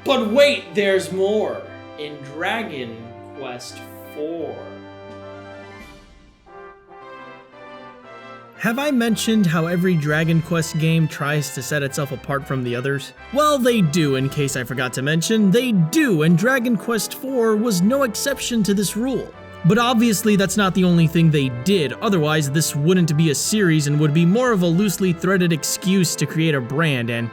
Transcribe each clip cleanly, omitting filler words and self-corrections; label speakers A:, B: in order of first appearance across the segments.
A: But wait, there's more in Dragon Quest IV.
B: Have I mentioned how every Dragon Quest game tries to set itself apart from the others? Well, they do, in case I forgot to mention, they do, and Dragon Quest IV was no exception to this rule. But obviously that's not the only thing they did, otherwise this wouldn't be a series and would be more of a loosely threaded excuse to create a brand, and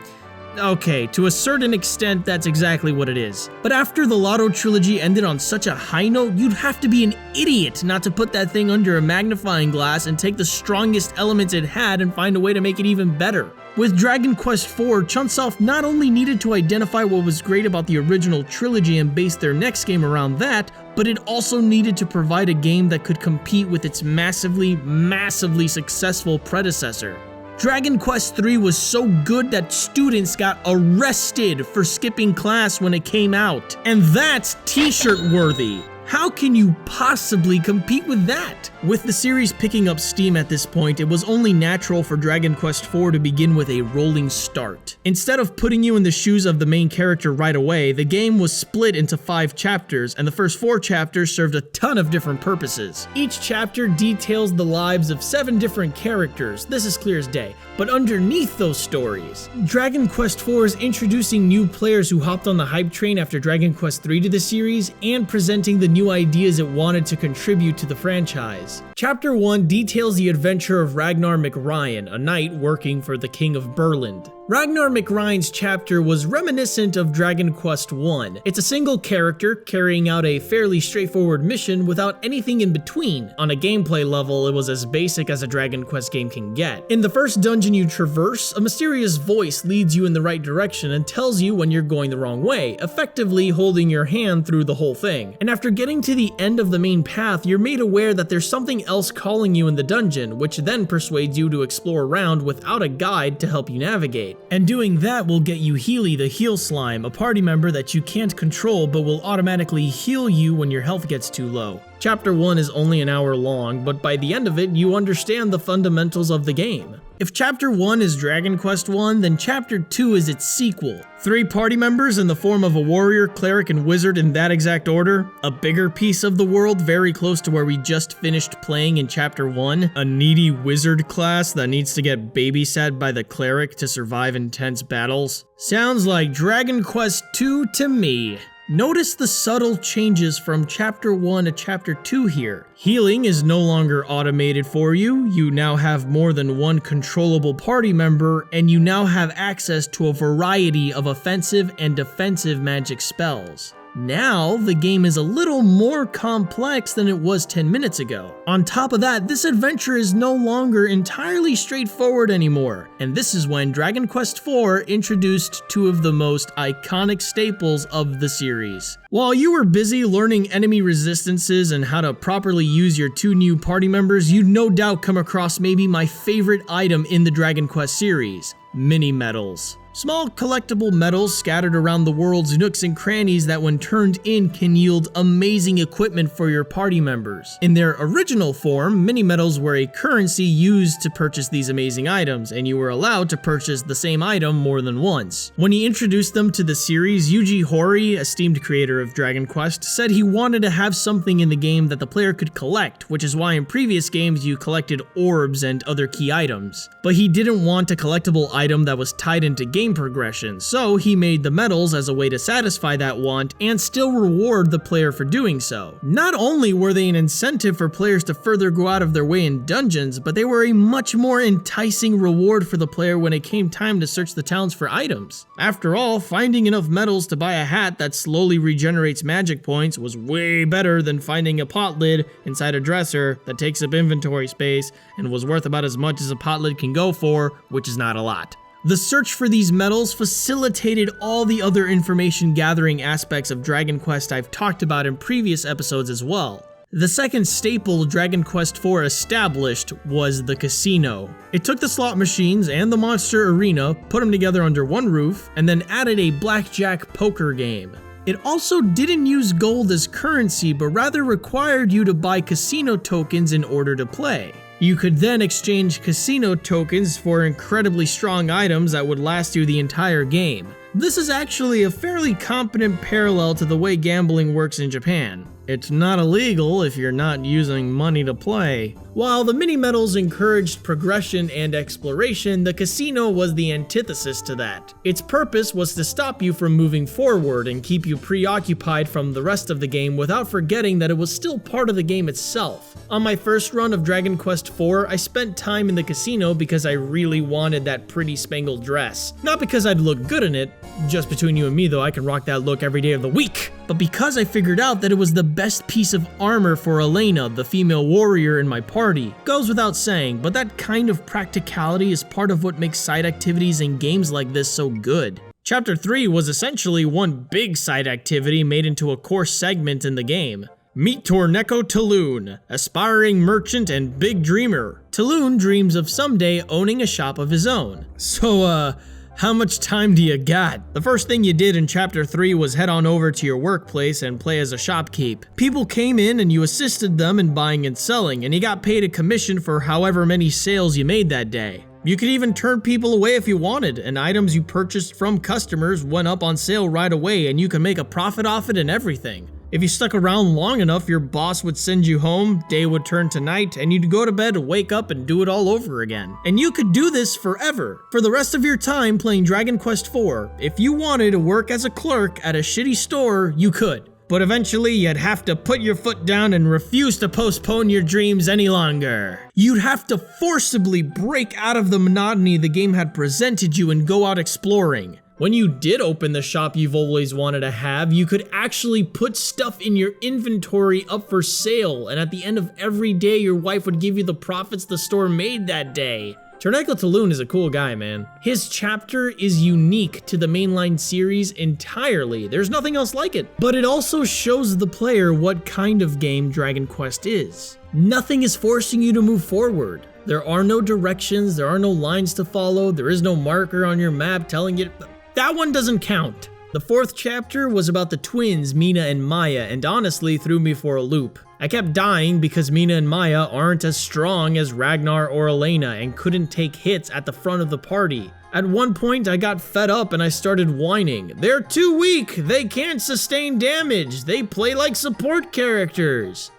B: okay, to a certain extent, that's exactly what it is. But after the Lotto trilogy ended on such a high note, you'd have to be an idiot not to put that thing under a magnifying glass and take the strongest elements it had and find a way to make it even better. With Dragon Quest IV, Chunsoft not only needed to identify what was great about the original trilogy and base their next game around that, but it also needed to provide a game that could compete with its massively successful predecessor. Dragon Quest III was so good that students got arrested for skipping class when it came out. And that's t-shirt worthy. How can you possibly compete with that? With the series picking up steam at this point, it was only natural for Dragon Quest IV to begin with a rolling start. Instead of putting you in the shoes of the main character right away, the game was split into 5 chapters, and the first 4 chapters served a ton of different purposes. Each chapter details the lives of 7 different characters, this is clear as day, but underneath those stories, Dragon Quest IV is introducing new players who hopped on the hype train after Dragon Quest III to the series, and presenting the new ideas it wanted to contribute to the franchise. Chapter 1 details the adventure of Ragnar McRyan, a knight working for the King of Burland. Ragnar McRyan's chapter was reminiscent of Dragon Quest I. It's a single character carrying out a fairly straightforward mission without anything in between. On a gameplay level, it was as basic as a Dragon Quest game can get. In the first dungeon you traverse, a mysterious voice leads you in the right direction and tells you when you're going the wrong way, effectively holding your hand through the whole thing. And after getting to the end of the main path, you're made aware that there's something else calling you in the dungeon, which then persuades you to explore around without a guide to help you navigate. And doing that will get you Healy the Heal Slime, a party member that you can't control but will automatically heal you when your health gets too low. Chapter 1 is only an hour long, but by the end of it, you understand the fundamentals of the game. If Chapter 1 is Dragon Quest I, then Chapter 2 is its sequel. 3 party members in the form of a warrior, cleric, and wizard in that exact order, a bigger piece of the world very close to where we just finished playing in Chapter 1, a needy wizard class that needs to get babysat by the cleric to survive intense battles. Sounds like Dragon Quest II to me. Notice the subtle changes from Chapter 1 to Chapter 2 here. Healing is no longer automated for you, you now have more than one controllable party member, and you now have access to a variety of offensive and defensive magic spells. Now, the game is a little more complex than it was 10 minutes ago. On top of that, this adventure is no longer entirely straightforward anymore, and this is when Dragon Quest IV introduced 2 of the most iconic staples of the series. While you were busy learning enemy resistances and how to properly use your 2 new party members, you'd no doubt come across maybe my favorite item in the Dragon Quest series, mini-medals. Small collectible medals scattered around the world's nooks and crannies that when turned in can yield amazing equipment for your party members. In their original form, mini-medals were a currency used to purchase these amazing items, and you were allowed to purchase the same item more than once. When he introduced them to the series, Yuji Horii, esteemed creator of Dragon Quest, said he wanted to have something in the game that the player could collect, which is why in previous games you collected orbs and other key items. But he didn't want a collectible item that was tied into game progression, so he made the medals as a way to satisfy that want and still reward the player for doing so. Not only were they an incentive for players to further go out of their way in dungeons, but they were a much more enticing reward for the player when it came time to search the towns for items. After all, finding enough medals to buy a hat that slowly regenerates magic points was way better than finding a pot lid inside a dresser that takes up inventory space and was worth about as much as a pot lid can go for, which is not a lot. The search for these medals facilitated all the other information gathering aspects of Dragon Quest I've talked about in previous episodes as well. The second staple Dragon Quest IV established was the casino. It took the slot machines and the monster arena, put them together under one roof, and then added a blackjack poker game. It also didn't use gold as currency, but rather required you to buy casino tokens in order to play. You could then exchange casino tokens for incredibly strong items that would last you the entire game. This is actually a fairly competent parallel to the way gambling works in Japan. It's not illegal if you're not using money to play. While the mini-medals encouraged progression and exploration, the casino was the antithesis to that. Its purpose was to stop you from moving forward and keep you preoccupied from the rest of the game without forgetting that it was still part of the game itself. On my first run of Dragon Quest IV, I spent time in the casino because I really wanted that pretty spangled dress. Not because I'd look good in it, just between you and me though, I can rock that look every day of the week, but because I figured out that it was the best piece of armor for Elena, the female warrior in my party. Goes without saying, but that kind of practicality is part of what makes side activities in games like this so good. Chapter 3 was essentially one big side activity made into a core segment in the game. Meet Torneko Taloon, aspiring merchant and big dreamer. Taloon dreams of someday owning a shop of his own. So, how much time do you got? The first thing you did in Chapter 3 was head on over to your workplace and play as a shopkeep. People came in and you assisted them in buying and selling, and you got paid a commission for however many sales you made that day. You could even turn people away if you wanted, and items you purchased from customers went up on sale right away and you could make a profit off it and everything. If you stuck around long enough, your boss would send you home, day would turn to night, and you'd go to bed, wake up, and do it all over again. And you could do this forever. For the rest of your time playing Dragon Quest IV, if you wanted to work as a clerk at a shitty store, you could. But eventually, you'd have to put your foot down and refuse to postpone your dreams any longer. You'd have to forcibly break out of the monotony the game had presented you and go out exploring. When you did open the shop you've always wanted to have, you could actually put stuff in your inventory up for sale, and at the end of every day, your wife would give you the profits the store made that day. Torneko Taloon is a cool guy, man. His chapter is unique to the mainline series entirely. There's nothing else like it. But it also shows the player what kind of game Dragon Quest is. Nothing is forcing you to move forward. There are no directions, there are no lines to follow, there is no marker on your map telling you. That one doesn't count. The fourth chapter was about the twins Mina and Maya, and honestly threw me for a loop. I kept dying because Mina and Maya aren't as strong as Ragnar or Elena and couldn't take hits at the front of the party. At one point I got fed up and I started whining. They're too weak, they can't sustain damage, they play like support characters.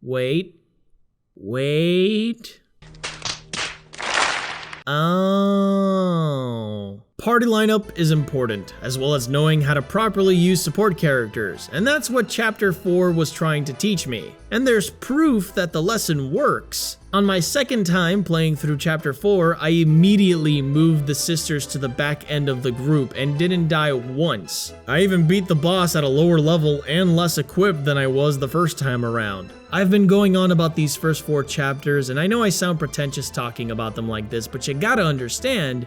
B: Wait. Oh. Party lineup is important, as well as knowing how to properly use support characters, and that's what Chapter 4 was trying to teach me. And there's proof that the lesson works. On my second time playing through Chapter 4, I immediately moved the sisters to the back end of the group and didn't die once. I even beat the boss at a lower level and less equipped than I was the first time around. I've been going on about these first 4 chapters, and I know I sound pretentious talking about them like this, but you gotta understand,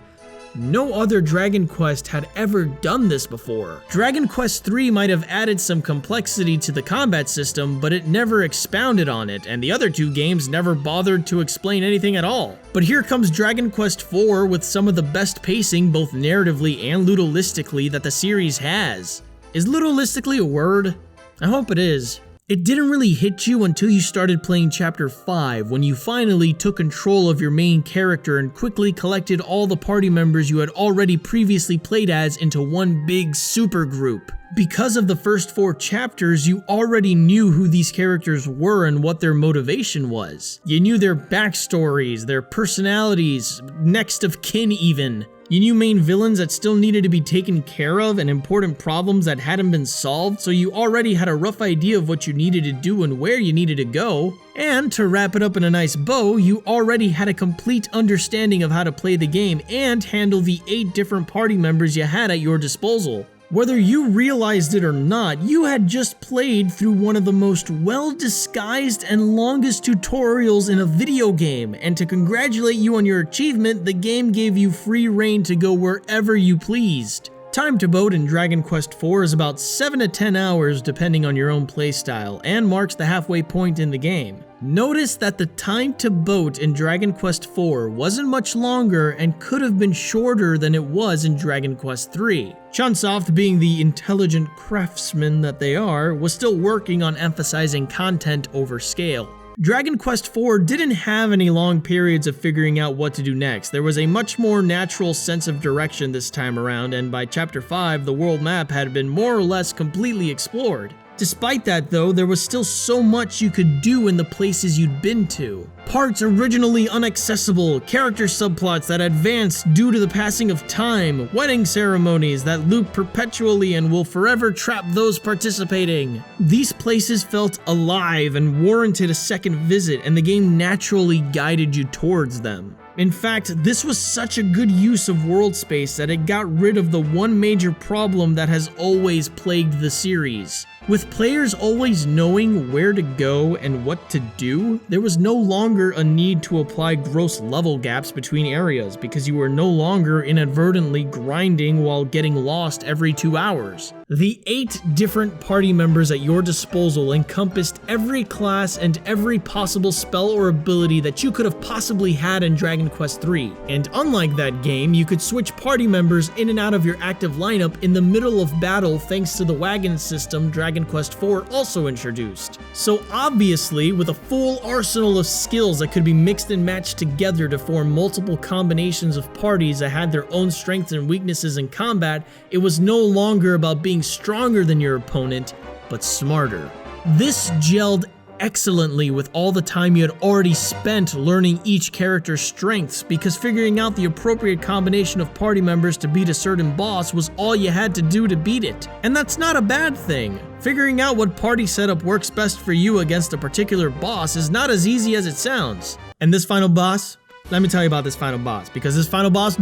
B: no other Dragon Quest had ever done this before. Dragon Quest III might have added some complexity to the combat system, but it never expounded on it, and the other 2 games never bothered to explain anything at all. But here comes Dragon Quest IV with some of the best pacing both narratively and ludologically that the series has. Is ludologically a word? I hope it is. It didn't really hit you until you started playing Chapter 5, when you finally took control of your main character and quickly collected all the party members you had already previously played as into one big super group. Because of the first 4 chapters, you already knew who these characters were and what their motivation was. You knew their backstories, their personalities, next of kin even. You knew main villains that still needed to be taken care of and important problems that hadn't been solved, so you already had a rough idea of what you needed to do and where you needed to go. And to wrap it up in a nice bow, you already had a complete understanding of how to play the game and handle the 8 different party members you had at your disposal. Whether you realized it or not, you had just played through one of the most well-disguised and longest tutorials in a video game, and to congratulate you on your achievement, the game gave you free reign to go wherever you pleased. Time to boat in Dragon Quest IV is about 7 to 10 hours depending on your own playstyle, and marks the halfway point in the game. Notice that the time to boat in Dragon Quest IV wasn't much longer and could have been shorter than it was in Dragon Quest III. Chunsoft, being the intelligent craftsmen that they are, was still working on emphasizing content over scale. Dragon Quest IV didn't have any long periods of figuring out what to do next. There was a much more natural sense of direction this time around, and by Chapter 5, the world map had been more or less completely explored. Despite that though, there was still so much you could do in the places you'd been to. Parts originally inaccessible, character subplots that advanced due to the passing of time, wedding ceremonies that loop perpetually and will forever trap those participating. These places felt alive and warranted a second visit, and the game naturally guided you towards them. In fact, this was such a good use of world space that it got rid of the one major problem that has always plagued the series. With players always knowing where to go and what to do, there was no longer a need to apply gross level gaps between areas because you were no longer inadvertently grinding while getting lost every 2 hours. The 8 different party members at your disposal encompassed every class and every possible spell or ability that you could have possibly had in Dragon Quest III. And unlike that game, you could switch party members in and out of your active lineup in the middle of battle thanks to the wagon system Dragon Quest IV also introduced. So obviously, with a full arsenal of skills that could be mixed and matched together to form multiple combinations of parties that had their own strengths and weaknesses in combat, it was no longer about being stronger than your opponent, but smarter. This gelled excellently with all the time you had already spent learning each character's strengths, because figuring out the appropriate combination of party members to beat a certain boss was all you had to do to beat it. And that's not a bad thing. Figuring out what party setup works best for you against a particular boss is not as easy as it sounds. And this final boss, let me tell you about this final boss, because this final boss,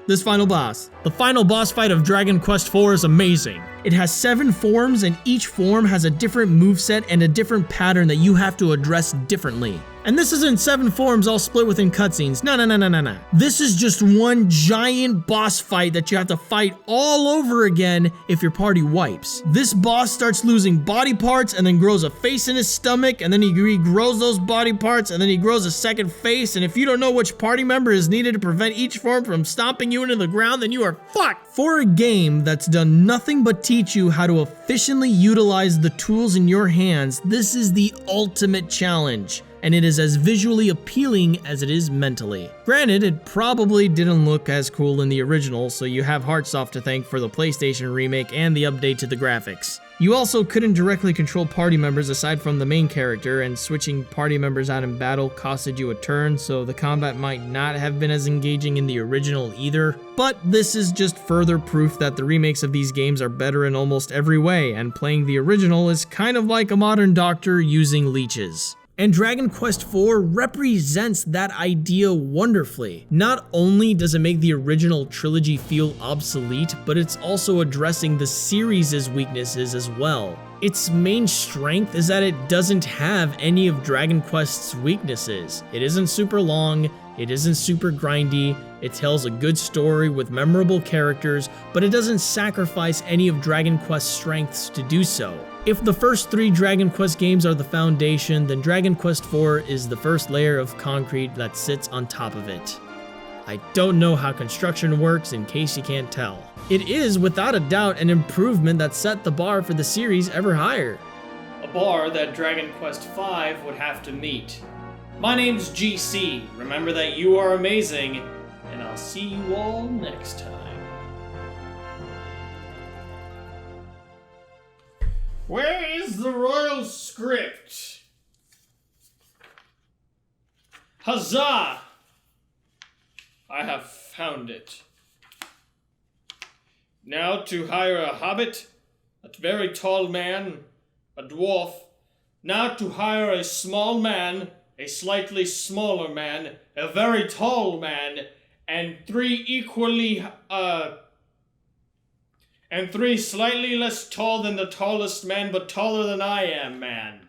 B: this final boss. The final boss fight of Dragon Quest IV is amazing. It has 7 forms, and each form has a different moveset and a different pattern that you have to address differently. And this isn't 7 forms all split within cutscenes. No. This is just one giant boss fight that you have to fight all over again if your party wipes. This boss starts losing body parts and then grows a face in his stomach, and then he regrows those body parts, and then he grows a second face, and if you don't know which party member is needed to prevent each form from stomping you into the ground, then you are fucked. For a game that's done nothing but teach you how to efficiently utilize the tools in your hands, this is the ultimate challenge, and it is as visually appealing as it is mentally. Granted, it probably didn't look as cool in the original, so you have Heartsoft to thank for the PlayStation remake and the update to the graphics. You also couldn't directly control party members aside from the main character, and switching party members out in battle costed you a turn, so the combat might not have been as engaging in the original either. But this is just further proof that the remakes of these games are better in almost every way, and playing the original is kind of like a modern doctor using leeches. And Dragon Quest IV represents that idea wonderfully. Not only does it make the original trilogy feel obsolete, but it's also addressing the series' weaknesses as well. Its main strength is that it doesn't have any of Dragon Quest's weaknesses. It isn't super long, it isn't super grindy, it tells a good story with memorable characters, but it doesn't sacrifice any of Dragon Quest's strengths to do so. If the first 3 Dragon Quest games are the foundation, then Dragon Quest IV is the first layer of concrete that sits on top of it. I don't know how construction works, in case you can't tell. It is, without a doubt, an improvement that set the bar for the series ever higher.
A: A bar that Dragon Quest V would have to meet. My name's GC. Remember that you are amazing, and I'll see you all next time. Where is the royal script? Huzzah! I have found it. Now to hire a hobbit, a very tall man, a dwarf. Now to hire a small man, a slightly smaller man, a very tall man, and 3 equally, and 3 slightly less tall than the tallest man, but taller than I am, man.